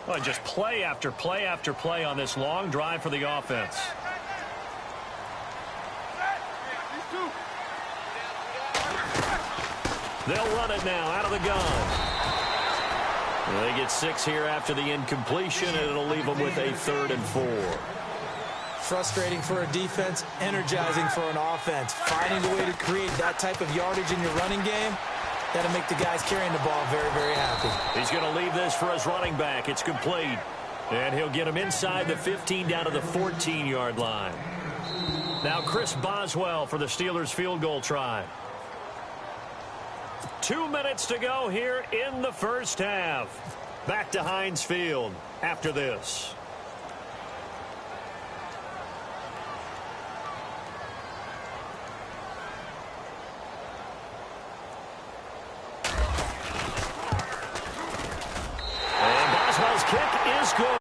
Well, just play after play after play on this long drive for the offense. They'll run it now out of the gun. They get 6 here after the incompletion, and it'll leave them with a 3rd and 4. Frustrating for a defense, energizing for an offense. Finding a way to create that type of yardage in your running game, that'll make the guys carrying the ball very, very happy. He's going to leave this for his running back. It's complete. And he'll get him inside the 15 down to the 14-yard line. Now Chris Boswell for the Steelers field goal try. 2 minutes to go here in the first half. Back to Heinz Field after this. And Boswell's kick is good.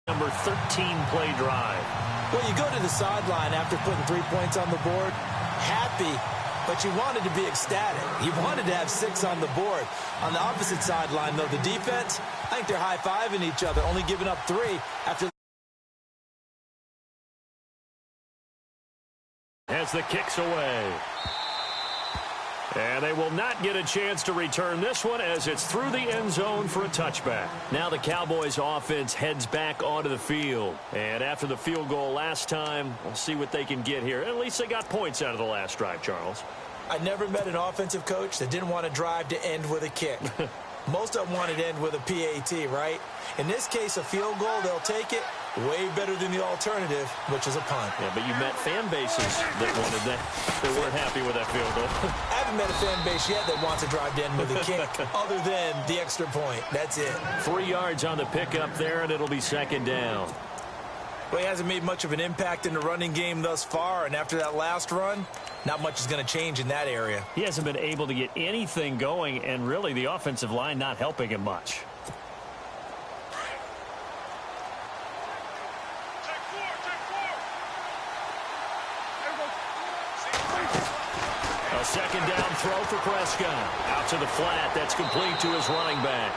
Number 13 play drive. Well, you go to the sideline after putting 3 points on the board, happy, but you wanted to be ecstatic. You wanted to have 6 on the board. On the opposite sideline, though, the defense, I think they're high-fiving each other, only giving up 3 after. As the kick's away. And they will not get a chance to return this one as it's through the end zone for a touchback. Now the Cowboys offense heads back onto the field. And after the field goal last time, we'll see what they can get here. At least they got points out of the last drive, Charles. I never met an offensive coach that didn't want to drive to end with a kick. Most of them wanted to end with a PAT, right? In this case, a field goal, they'll take it. Way better than the alternative, which is a punt. Yeah, but you met fan bases that wanted that. They weren't happy with that field goal. I haven't met a fan base yet that wants to drive to end with a kick other than the extra point. That's it. 3 yards on the pickup there, and it'll be 2nd down. Well, he hasn't made much of an impact in the running game thus far, and after that last run, not much is going to change in that area. He hasn't been able to get anything going, and really the offensive line not helping him much. A 2nd down throw for Prescott. Out to the flat. That's complete to his running back.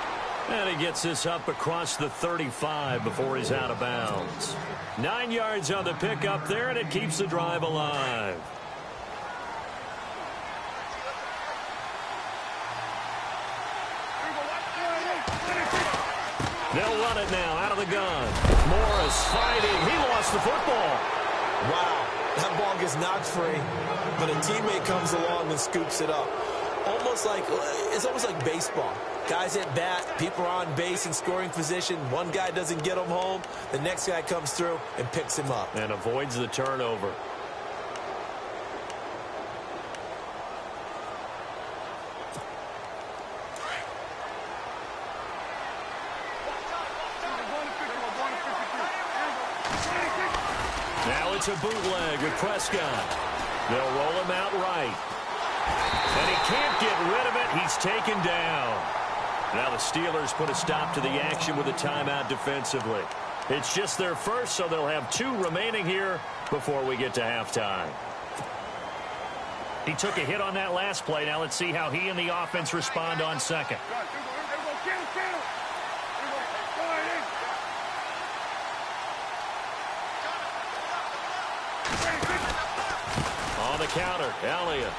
And he gets this up across the 35 before he's out of bounds. 9 yards on the pickup there, and it keeps the drive alive. They'll run it now out of the gun. Morris fighting. He lost the football. Wow, that ball gets knocked free, but a teammate comes along and scoops it up. It's almost like baseball. Guys at bat, people are on base in scoring position. One guy doesn't get him home. The next guy comes through and picks him up. And avoids the turnover. Now it's a bootleg with Prescott. They'll roll him out right. And he can't get rid of it. He's taken down. Now the Steelers put a stop to the action with a timeout defensively. It's just their first, so they'll have 2 remaining here before we get to halftime. He took a hit on that last play. Now let's see how he and the offense respond on second. On the counter, Elliott.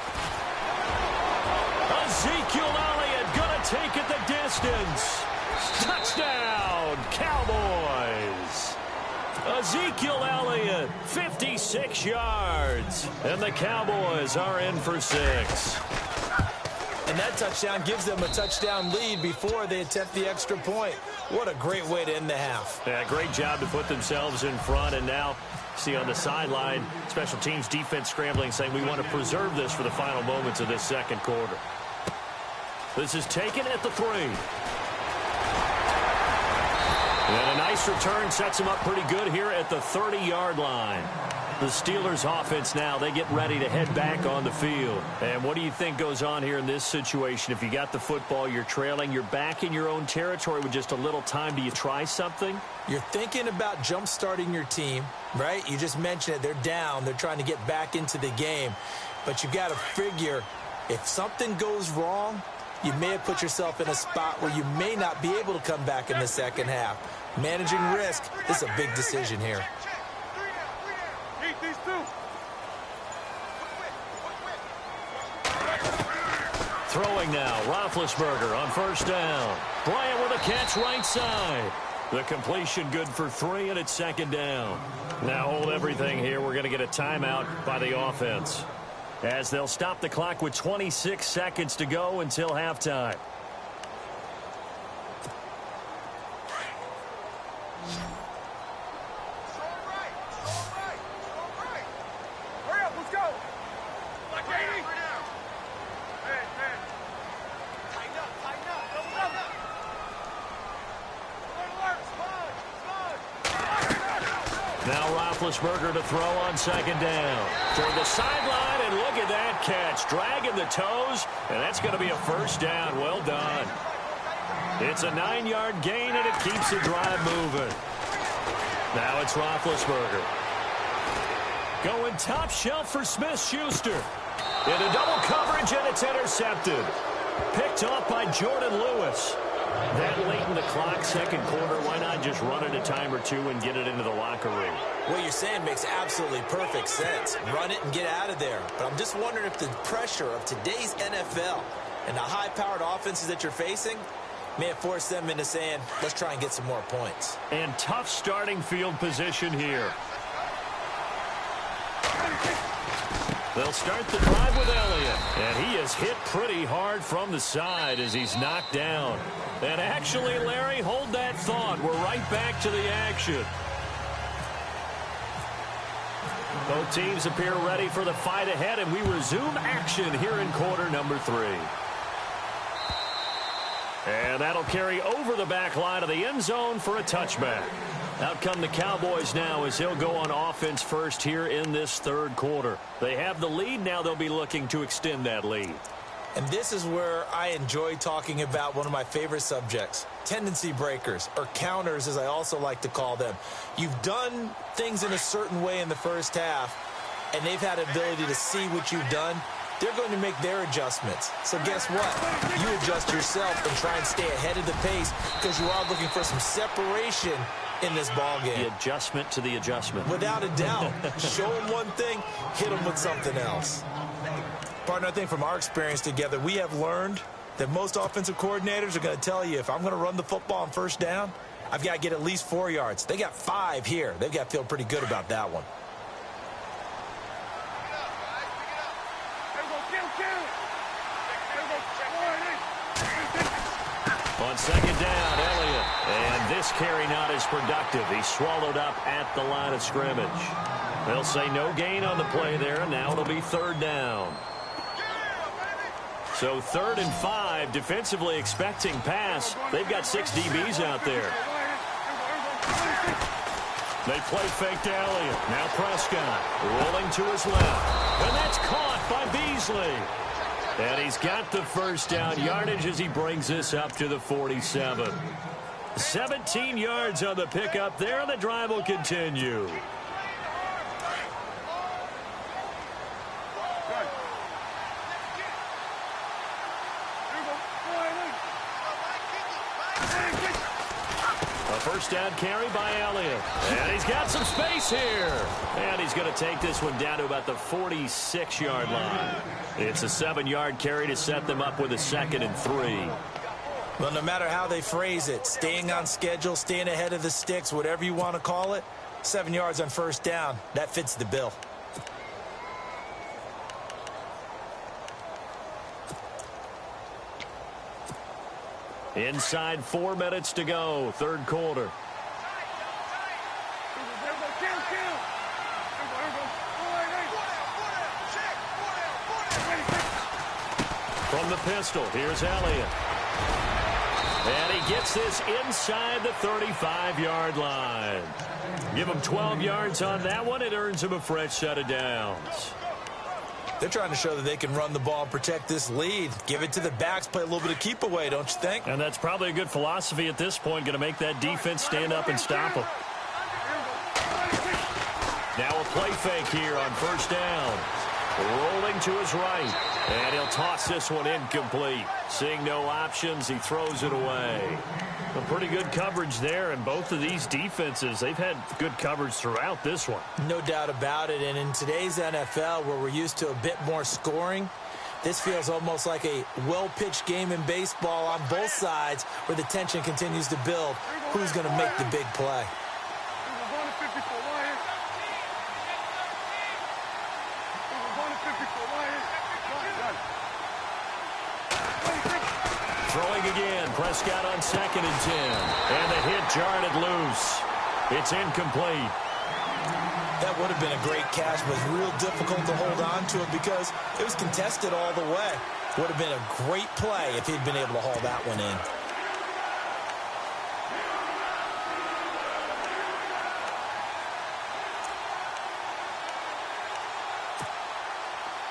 Ezekiel Elliott going to take it the distance. Touchdown, Cowboys. Ezekiel Elliott, 56 yards. And the Cowboys are in for 6. And that touchdown gives them a touchdown lead before they attempt the extra point. What a great way to end the half. Yeah, great job to put themselves in front. And now, see on the sideline, special teams defense scrambling, saying we want to preserve this for the final moments of this second quarter. This is taken at the 3. And a nice return sets him up pretty good here at the 30-yard line. The Steelers offense now, they get ready to head back on the field. And what do you think goes on here in this situation? If you got the football, you're trailing, you're back in your own territory with just a little time. Do you try something? You're thinking about jump-starting your team, right? You just mentioned it. They're down. They're trying to get back into the game. But you got to figure if something goes wrong, you may have put yourself in a spot where you may not be able to come back in the second half. Managing risk is a big decision here. Throwing now, Roethlisberger on first down. Bryant with a catch right side. The completion good for 3, and it's second down. Now hold everything here. We're going to get a timeout by the offense, as they'll stop the clock with 26 seconds to go until halftime. Now Roethlisberger to throw on second down. Toward the sideline, and look at that catch. Dragging the toes, and that's going to be a first down. Well done. It's a 9-yard gain, and it keeps the drive moving. Now it's Roethlisberger. Going top shelf for Smith-Schuster. Into double coverage, and it's intercepted. Picked off by Jordan Lewis. That late in the clock, second quarter, why not just run it a time or two and get it into the locker room? What you're saying makes absolutely perfect sense. Run it and get out of there. But I'm just wondering if the pressure of today's NFL and the high-powered offenses that you're facing may have forced them into saying, let's try and get some more points. And tough starting field position here. They'll start the drive with Elliott. And he is hit pretty hard from the side as he's knocked down. And actually, Larry, hold that thought. We're right back to the action. Both teams appear ready for the fight ahead, and we resume action here in quarter number 3. And that'll carry over the back line of the end zone for a touchback. Out come the Cowboys now as he'll go on offense first here in this third quarter. They have the lead. Now they'll be looking to extend that lead. And this is where I enjoy talking about one of my favorite subjects, tendency breakers, or counters as I also like to call them. You've done things in a certain way in the first half, and they've had an ability to see what you've done. They're going to make their adjustments. So guess what? You adjust yourself and try and stay ahead of the pace because you are looking for some separation in this ball game. The adjustment to the adjustment. Without a doubt. Show them one thing, hit them with something else. Partner, I think from our experience together, we have learned that most offensive coordinators are going to tell you, if I'm going to run the football on first down, I've got to get at least 4 yards. They got 5 here. They've got to feel pretty good about that one. On second down, Elliott. And this carry not as productive. He's swallowed up at the line of scrimmage. They'll say no gain on the play there, and now it'll be third down. So 3rd and 5, defensively expecting pass. They've got 6 DBs out there. They play fake to Elliott. Now Prescott rolling to his left. And that's caught by Beasley. And he's got the first down yardage as he brings this up to the 47. 17 yards on the pickup there, and the drive will continue. A first down carry by Elliott. And he's got some space here. And he's going to take this one down to about the 46-yard line. It's a 7-yard carry to set them up with a 2nd and 3. Well, no matter how they phrase it, staying on schedule, staying ahead of the sticks, whatever you want to call it, 7 yards on first down, that fits the bill. Inside 4 minutes to go, third quarter. From the pistol, here's Elliott. And he gets this inside the 35-yard line. Give him 12 yards on that one. It earns him a fresh set of downs. They're trying to show that they can run the ball and protect this lead. Give it to the backs, play a little bit of keep away, don't you think? And that's probably a good philosophy at this point, going to make that defense stand up and stop them. Now a play fake here on first down. Rolling to his right. And he'll toss this one incomplete. Seeing no options, he throws it away. A pretty good coverage there, and both of these defenses, they've had good coverage throughout this one. No doubt about it, and in today's NFL, where we're used to a bit more scoring, this feels almost like a well-pitched game in baseball on both sides where the tension continues to build. Who's going to make the big play? Throwing again, Prescott on 2nd and 10. And the hit jarred it loose. It's incomplete. That would have been a great catch, but it's real difficult to hold on to it because it was contested all the way. Would have been a great play if he'd been able to haul that one in.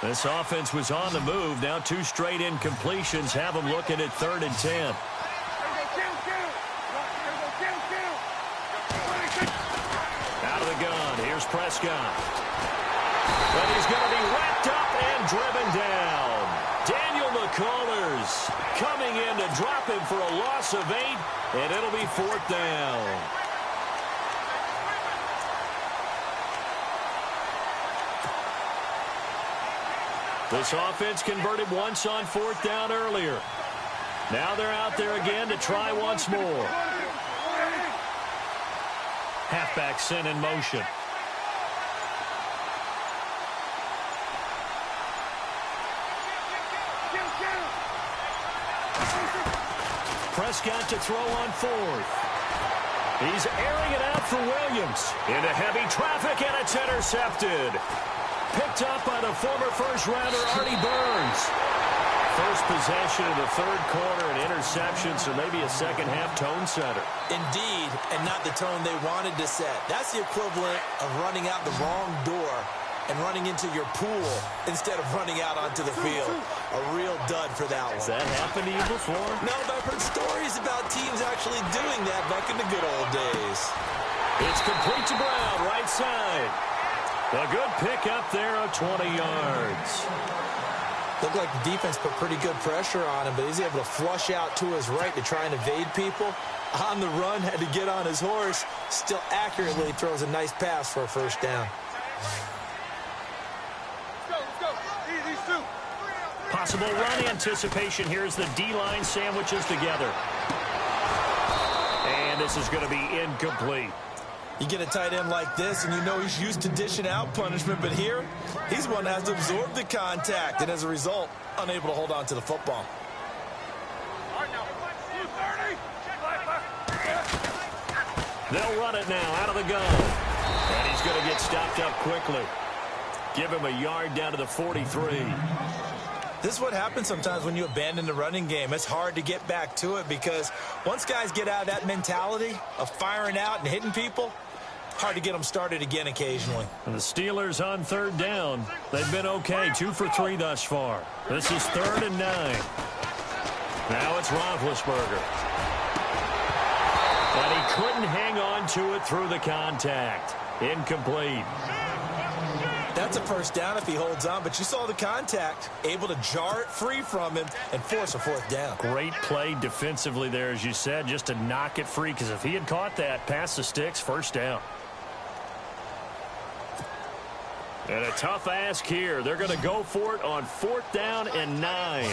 This offense was on the move. Now 2 straight incompletions have them looking at 3rd and 10. Out of the gun. Here's Prescott. But he's going to be wrapped up and driven down. Daniel McCullers coming in to drop him for a loss of 8, and it'll be 4th down. This offense converted once on 4th down earlier. Now they're out there again to try once more. Halfback sent in motion. Prescott to throw on 4th. He's airing it out for Williams. Into heavy traffic, and it's intercepted. Picked up by the former first-rounder, Artie Burns. First possession of the 3rd quarter, an interception, so maybe a second-half tone setter. Indeed, and not the tone they wanted to set. That's the equivalent of running out the wrong door and running into your pool instead of running out onto the field. A real dud for that one. Has that happened to you before? No, but I've heard stories about teams actually doing that back in the good old days. It's complete to Brown, right side. A good pick up there of 20 yards. Looked like the defense put pretty good pressure on him, but he's able to flush out to his right to try and evade people. On the run, had to get on his horse. Still accurately throws a nice pass for a first down. Let's go. These 2. Possible run anticipation here as the D-line sandwiches together. And this is going to be incomplete. You get a tight end like this, and you know he's used to dishing out punishment, but here, he's one that has to absorb the contact, and as a result, unable to hold on to the football. They'll run it now out of the gun. And he's going to get stopped up quickly. Give him a yard down to the 43. This is what happens sometimes when you abandon the running game. It's hard to get back to it because once guys get out of that mentality of firing out and hitting people, hard to get them started again occasionally. And the Steelers on 3rd down. They've been okay, 2 for 3 thus far. This is 3rd and 9. Now it's Roethlisberger. And he couldn't hang on to it through the contact. Incomplete. That's a first down if he holds on, but you saw the contact, able to jar it free from him and force a 4th down. Great play defensively there, as you said, just to knock it free, because if he had caught that, past the sticks, first down. And a tough ask here. They're going to go for it on 4th down and 9.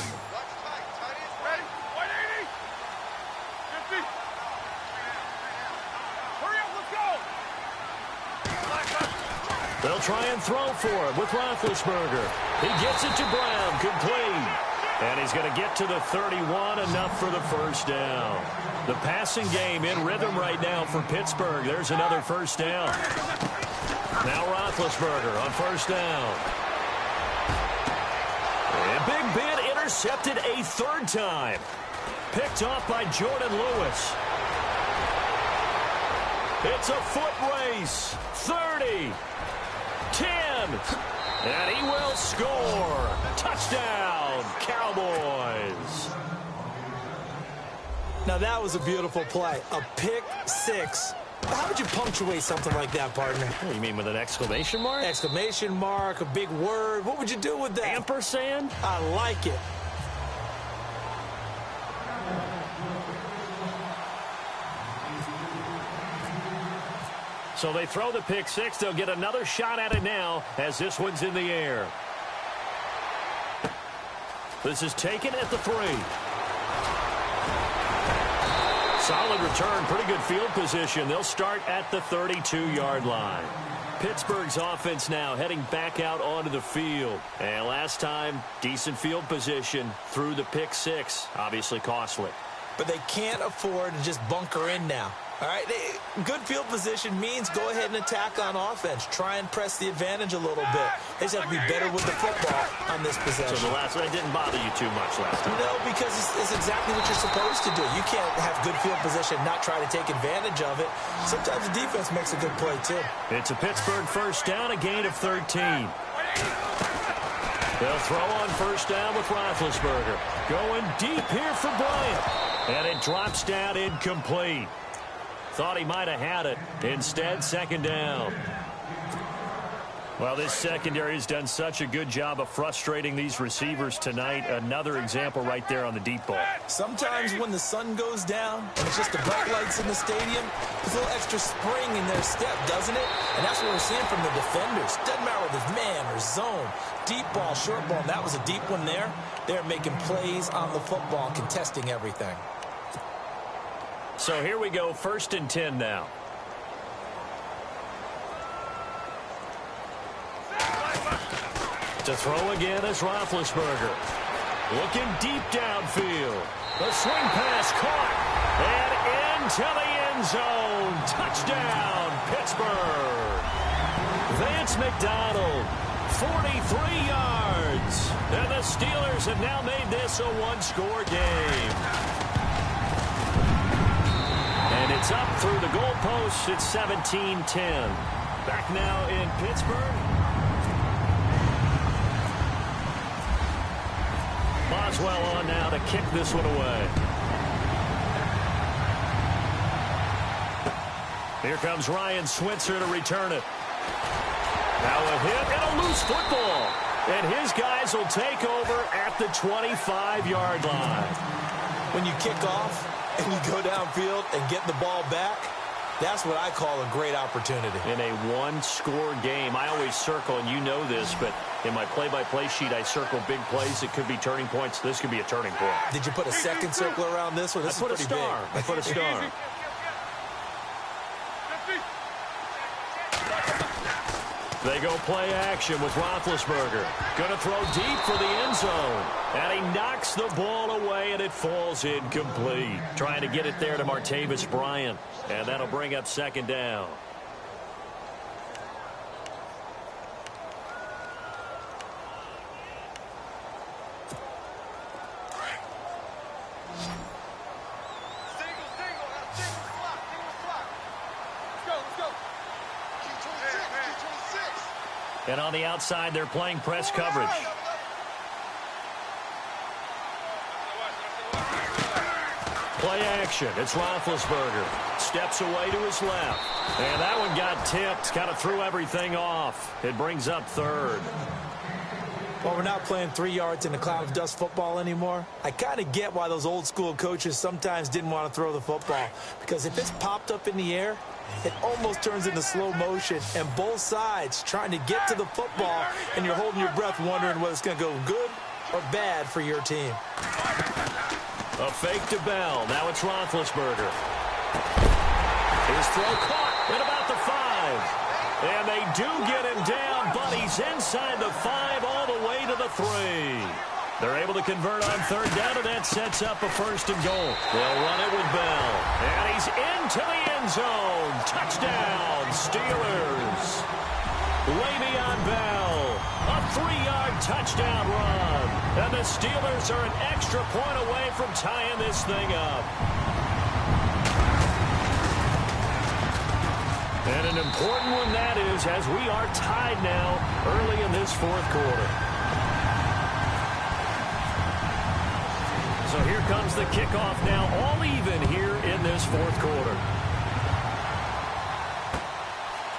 They'll try and throw for it with Roethlisberger. He gets it to Brown, complete. And he's going to get to the 31, enough for the first down. The passing game in rhythm right now for Pittsburgh. There's another first down. Now Roethlisberger on first down. And Big Ben intercepted a 3rd time. Picked off by Jordan Lewis. It's a foot race. 30. 10. And he will score. Touchdown, Cowboys. Now, that was a beautiful play. A pick six. How would you punctuate something like that, partner? You mean with an exclamation mark? Exclamation mark, a big word. What would you do with that? Ampersand? I like it. So they throw the pick six. They'll get another shot at it now as this one's in the air. This is taken at the 3. Solid return, pretty good field position. They'll start at the 32-yard line. Pittsburgh's offense now heading back out onto the field. And last time, decent field position through the pick six. Obviously costly. But they can't afford to just bunker in now. All right, good field position means go ahead and attack on offense. Try and press the advantage a little bit. They just have to be better with the football on this possession. So the last one didn't bother you too much last time? No, because it's exactly what you're supposed to do. You can't have good field position and not try to take advantage of it. Sometimes the defense makes a good play, too. It's a Pittsburgh first down, a gain of 13. They'll throw on first down with Roethlisberger. Going deep here for Bryant. And it drops down incomplete. Thought he might have had it. Instead, second down. Well, this secondary has done such a good job of frustrating these receivers tonight. Another example right there on the deep ball. Sometimes when the sun goes down and it's just the bright lights in the stadium, there's a little extra spring in their step, doesn't it? And that's what we're seeing from the defenders. Doesn't matter whether it's man or zone. Deep ball, short ball. That was a deep one there. They're making plays on the football, contesting everything. So here we go, 1st and 10 now. To throw again is Roethlisberger. Looking deep downfield. The swing pass caught. And into the end zone. Touchdown, Pittsburgh. Vance McDonald, 43 yards. And the Steelers have now made this a one-score game. And it's up through the goalposts. It's 17-10. Back now in Pittsburgh. Boswell on now to kick this one away. Here comes Ryan Switzer to return it. Now a hit and a loose football. And his guys will take over at the 25-yard line. When you kick off and you go downfield and get the ball back, that's what I call a great opportunity. In a one-score game, I always circle, and you know this, but in my play-by-play sheet, I circle big plays. It could be turning points. This could be a turning point. Did you put a second circle around this one? This I put a star. I put a star. They go play action with Roethlisberger. Going to throw deep for the end zone. And he knocks the ball away, and it falls incomplete. Trying to get it there to Martavis Bryant. And that'll bring up second down. And on the outside, they're playing press coverage. Play action. It's Roethlisberger. Steps away to his left. And that one got tipped. Kind of threw everything off. It brings up third. Well, we're not playing 3 yards in a cloud of dust football anymore. I kind of get why those old school coaches sometimes didn't want to throw the football. Because if it's popped up in the air, it almost turns into slow motion. And both sides trying to get to the football, and you're holding your breath wondering whether it's going to go good or bad for your team. A fake to Bell. Now it's Roethlisberger. His throw caught at about the 5. And they do get him down, but he's inside the 5 all the way to the 3. They're able to convert on third down, and that sets up a 1st and goal. They'll run it with Bell. And he's into the end zone. Touchdown, Steelers. Le'Veon Bell, a 3-yard touchdown run. And And the Steelers are an extra point away from tying this thing up. And an important one that is, as we are tied now early in this fourth quarter. So here comes the kickoff now, all even here in this fourth quarter.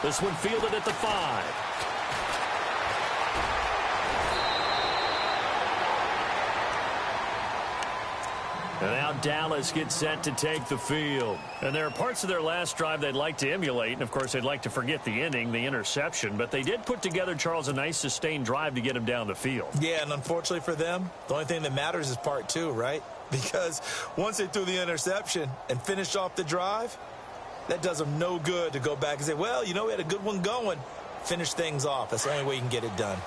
This one fielded at the 5. And now Dallas gets set to take the field. And there are parts of their last drive they'd like to emulate. And, of course, they'd like to forget the ending, the interception. But they did put together, Charles, a nice sustained drive to get him down the field. Yeah, and unfortunately for them, the only thing that matters is part 2, right? Because once they threw the interception and finished off the drive, that does them no good to go back and say, well, you know, we had a good one going. Finish things off. That's the only way you can get it done.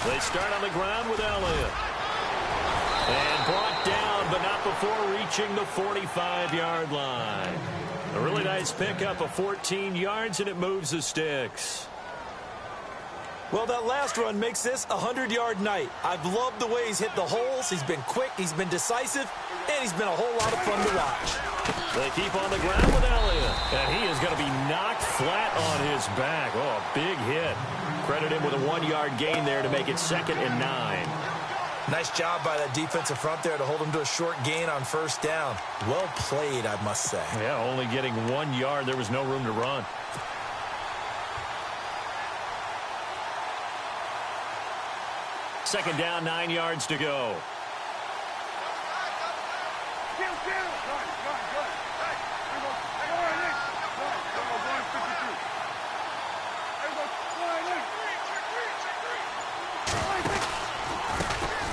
They start on the ground with Elliott. And brought down, but not before reaching the 45-yard line. A really nice pickup of 14 yards, and it moves the sticks. Well, that last run makes this a 100-yard night. I've loved the way he's hit the holes. He's been quick, he's been decisive, and he's been a whole lot of fun to watch. They keep on the ground with Elliott, and he is going to be knocked flat on his back. Oh, a big hit. Credit him with a 1-yard gain there to make it 2nd and 9. Nice job by that defensive front there to hold him to a short gain on first down. Well played, I must say. Yeah, only getting 1 yard. There was no room to run. Second down, 9 yards to go.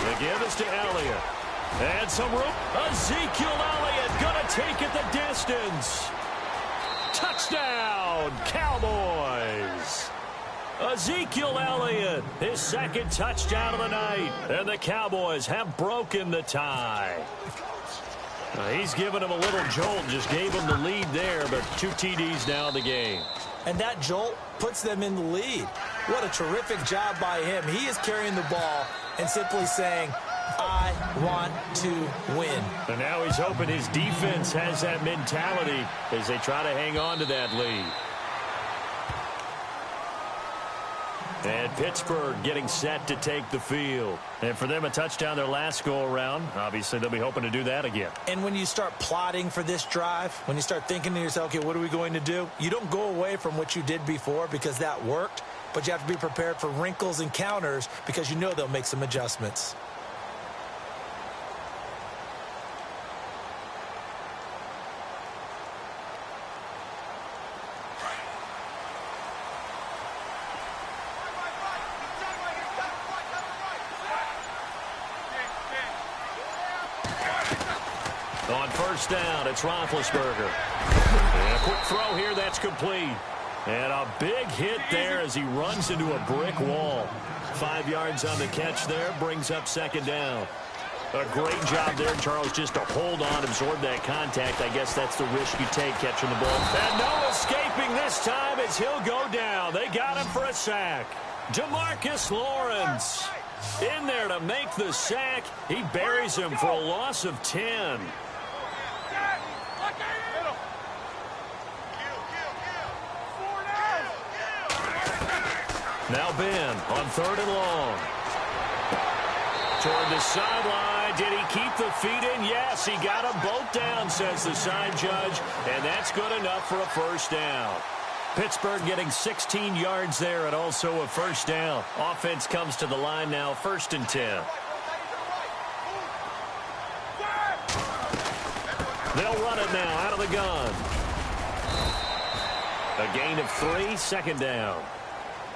The give is to Elliott. And some room. Ezekiel Elliott going to take it the distance. Touchdown, Cowboys. Ezekiel Elliott, his 2nd touchdown of the night. And the Cowboys have broken the tie. He's given him a little jolt, just gave him the lead there, but 2 TDs now in the game. And that jolt puts them in the lead. What a terrific job by him. He is carrying the ball and simply saying, I want to win. And now he's hoping his defense has that mentality as they try to hang on to that lead. And Pittsburgh getting set to take the field. And for them, a touchdown their last go-around. Obviously, they'll be hoping to do that again. And when you start plotting for this drive, when you start thinking to yourself, okay, what are we going to do? You don't go away from what you did before because that worked. But you have to be prepared for wrinkles and counters because you know they'll make some adjustments. On first down, it's Roethlisberger. And a quick throw here, that's complete. And a big hit there as he runs into a brick wall. 5 yards on the catch there, brings up 2nd down. A great job there, Charles, just to hold on, absorb that contact. I guess that's the risk you take catching the ball. And no escaping this time as he'll go down. They got him for a sack. DeMarcus Lawrence in there to make the sack. He buries him for a loss of 10. Now Ben on 3rd and long. Toward the sideline. Did he keep the feet in? Yes, he got them both down, says the side judge. And that's good enough for a first down. Pittsburgh getting 16 yards there and also a first down. Offense comes to the line now, 1st and 10. They'll run it now out of the gun. A gain of 3, 2nd down.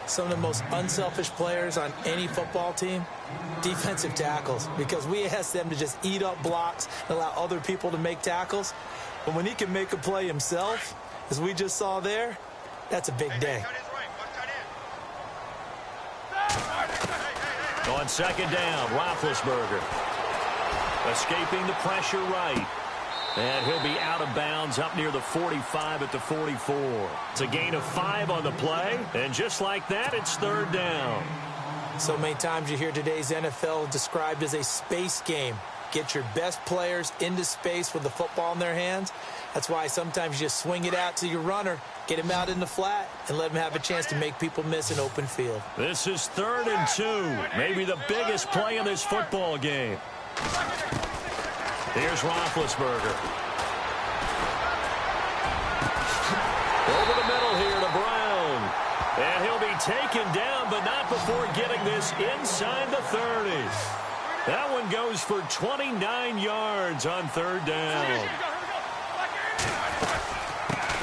Some of the most unselfish players on any football team, defensive tackles, because we ask them to just eat up blocks and allow other people to make tackles. But when he can make a play himself, as we just saw there, that's a big day. On 2nd down, Roethlisberger. Escaping the pressure right. And he'll be out of bounds up near the 45 at the 44. It's a gain of 5 on the play. And just like that, it's third down. So many times you hear today's NFL described as a space game. Get your best players into space with the football in their hands. That's why sometimes you just swing it out to your runner, get him out in the flat, and let him have a chance to make people miss an open field. This is 3rd and 2, maybe the biggest play in this football game. Here's Roethlisberger. Over the middle here to Brown. And he'll be taken down, but not before getting this inside the 30. That one goes for 29 yards on 3rd down.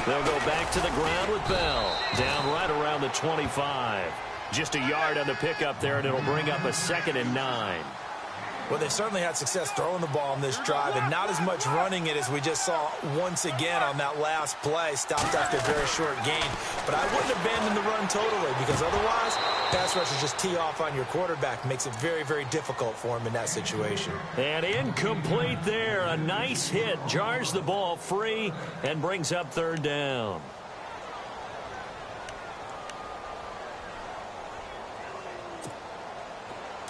They'll go back to the ground with Bell. Down right around the 25. Just a yard on the pickup there, and it'll bring up a 2nd and 9. Well, they certainly had success throwing the ball on this drive, and not as much running it as we just saw once again on that last play. Stopped after a very short gain. But I wouldn't abandon the run totally, because otherwise, pass rushers just tee off on your quarterback. Makes it very, very difficult for him in that situation. And incomplete there. A nice hit. Jars the ball free and brings up 3rd down.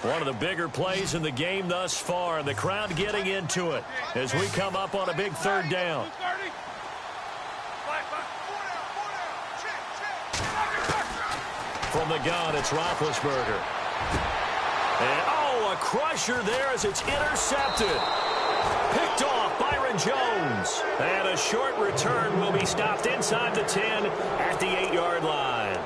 One of the bigger plays in the game thus far. The crowd getting into it as we come up on a big 3rd down. From the gun, it's Roethlisberger. And, a crusher there as it's intercepted. Picked off Byron Jones. And a short return will be stopped inside the 10 at the 8-yard line.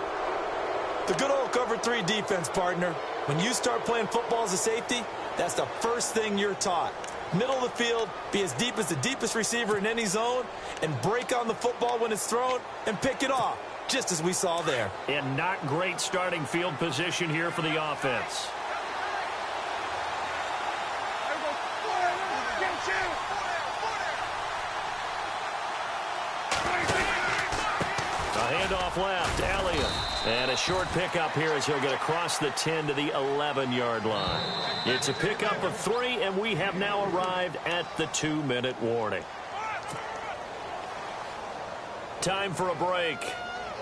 The good old cover 3 defense, partner. When you start playing football as a safety, that's the first thing you're taught. Middle of the field, be as deep as the deepest receiver in any zone, and break on the football when it's thrown and pick it off, just as we saw there. And not great starting field position here for the offense. A handoff left, Elliott. And a short pickup here as he'll get across the 10 to the 11-yard line. It's a pickup of 3, and we have now arrived at the 2-minute warning. Time for a break.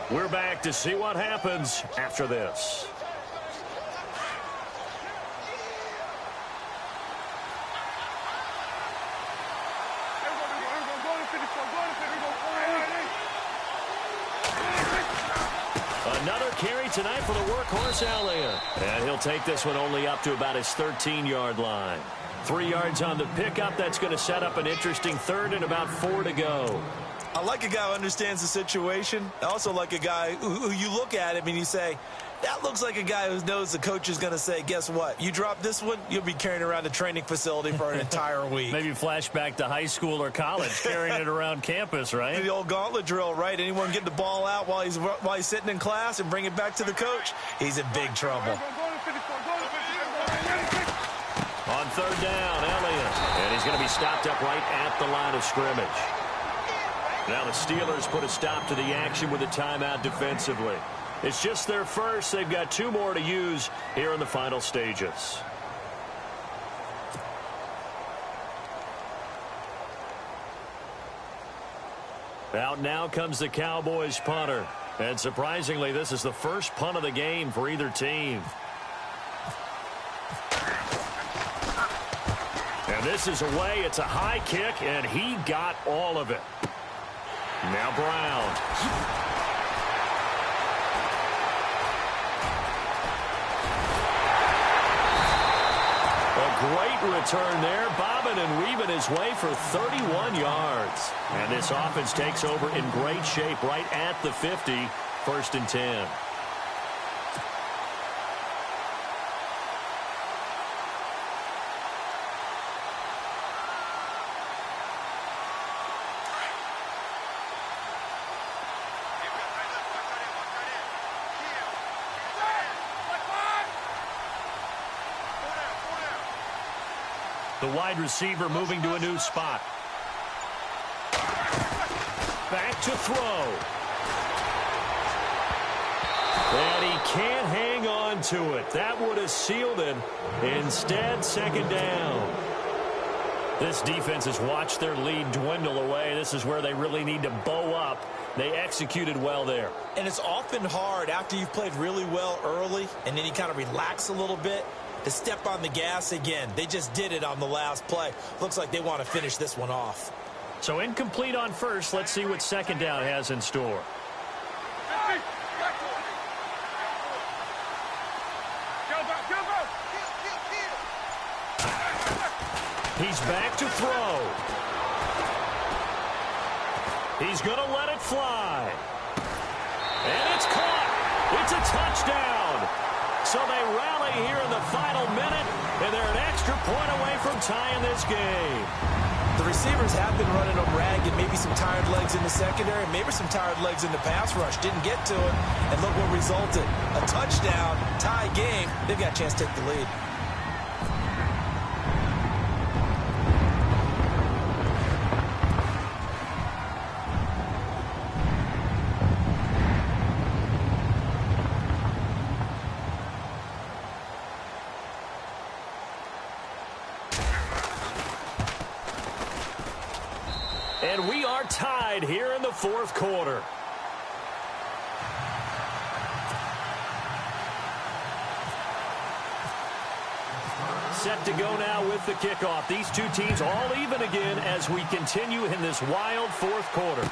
We're back to see what happens after this. Another carry tonight for the workhorse Elliott. And he'll take this one only up to about his 13-yard line. 3 yards on the pickup. That's going to set up an interesting 3rd and about 4 to go. I like a guy who understands the situation. I also like a guy who you look at him and you say, that looks like a guy who knows the coach is going to say, guess what? You drop this one, you'll be carrying around the training facility for an entire week. Maybe flashback to high school or college, carrying it around campus, right? The old gauntlet drill, right? Anyone get the ball out while he's sitting in class and bring it back to the coach, he's in big trouble. On 3rd down, Elliott. And he's going to be stopped up right at the line of scrimmage. Now the Steelers put a stop to the action with a timeout defensively. It's just their first. They've got 2 more to use here in the final stages. Out now comes the Cowboys punter. And surprisingly, this is the first punt of the game for either team. And this is away. It's a high kick, and he got all of it. Now Brown. A great return there, bobbing and weaving his way for 31 yards. And this offense takes over in great shape right at the 50, 1st and 10. The wide receiver moving to a new spot. Back to throw. And he can't hang on to it. That would have sealed it. Instead, 2nd down. This defense has watched their lead dwindle away. This is where they really need to bow up. They executed well there. And it's often hard after you've played really well early and then you kind of relax a little bit to step on the gas again. They just did it on the last play. Looks like they want to finish this one off. So incomplete on first. Let's see what second down has in store. He's back to throw. He's going to let it fly. And it's caught. It's a touchdown. So they rally here in the final minute, and they're an extra point away from tying this game. The receivers have been running them ragged, maybe some tired legs in the secondary, maybe some tired legs in the pass rush. Didn't get to it, and look what resulted. A touchdown, tie game. They've got a chance to take the lead. And we are tied here in the fourth quarter. Set to go now with the kickoff. These two teams all even again as we continue in this wild fourth quarter.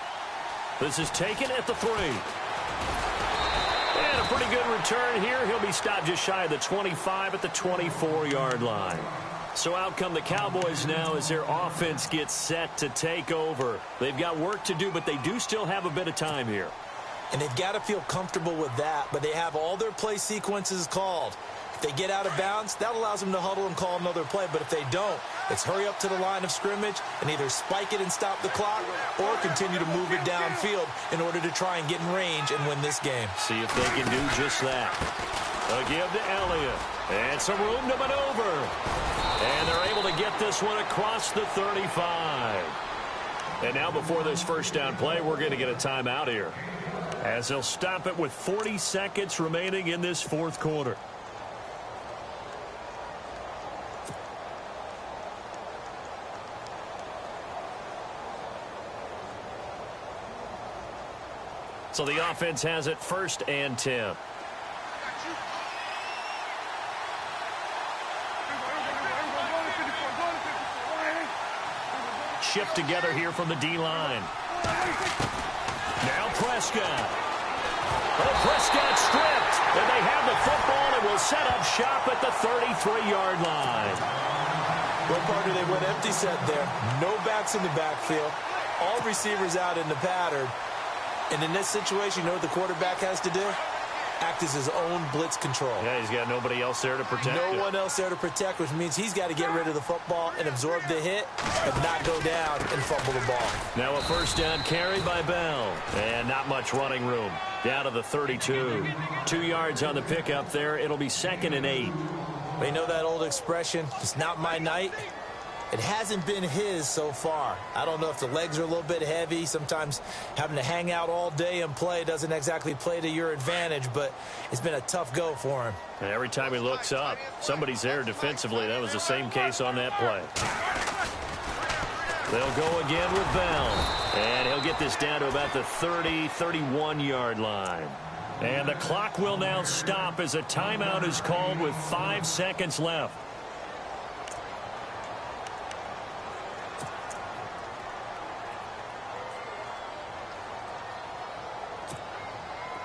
This is taken at the 3. And a pretty good return here. He'll be stopped just shy of the 25 at the 24-yard line. So out come the Cowboys now as their offense gets set to take over. They've got work to do, but they do still have a bit of time here. And they've got to feel comfortable with that, but they have all their play sequences called. If they get out of bounds, that allows them to huddle and call another play. But if they don't, it's hurry up to the line of scrimmage and either spike it and stop the clock or continue to move it downfield in order to try and get in range and win this game. See if they can do just that. A give to Elliott. And some room to maneuver. And they're able to get this one across the 35. And now before this first down play, we're going to get a timeout here, as they'll stop it with 40 seconds remaining in this fourth quarter. So the offense has it 1st and 10. Shift together here from the D-line. Now Prescott. Oh, Prescott stripped. And they have the football and will set up shop at the 33-yard line. Well, partner, they went empty set there. No backs in the backfield. All receivers out in the pattern. And in this situation, you know what the quarterback has to do? Act as his own blitz control. Yeah, he's got nobody else there to protect No one else there to protect, which means he's got to get rid of the football and absorb the hit and not go down and fumble the ball. Now a first down carry by Bell. And not much running room. Down to the 32. 2 yards on the pickup there. It'll be 2nd and 8. But you know that old expression, it's not my night? It hasn't been his so far. I don't know if the legs are a little bit heavy. Sometimes having to hang out all day and play doesn't exactly play to your advantage, but it's been a tough go for him. And every time he looks up, somebody's there defensively. That was the same case on that play. They'll go again with Bell. And he'll get this down to about the 30, 31-yard line. And the clock will now stop as a timeout is called with 5 seconds left.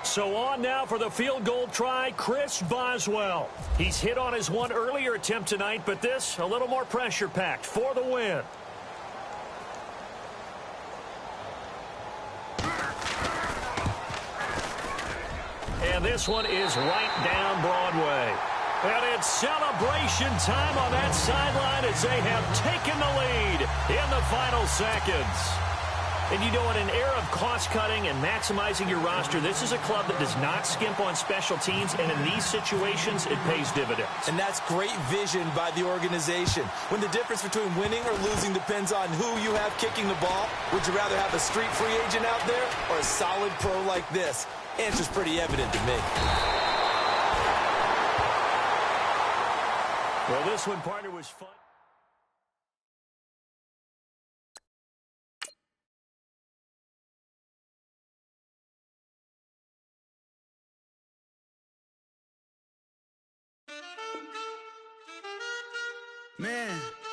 So on now for the field goal try, Chris Boswell. He's hit on his one earlier attempt tonight, but this a little more pressure-packed for the win. And this one is right down Broadway. And it's celebration time on that sideline as they have taken the lead in the final seconds. And you know, in an era of cost-cutting and maximizing your roster, this is a club that does not skimp on special teams, and in these situations, it pays dividends. And that's great vision by the organization. When the difference between winning or losing depends on who you have kicking the ball, would you rather have a street free agent out there or a solid pro like this? Answer's pretty evident to me. Well, this one, partner, was fun. Man.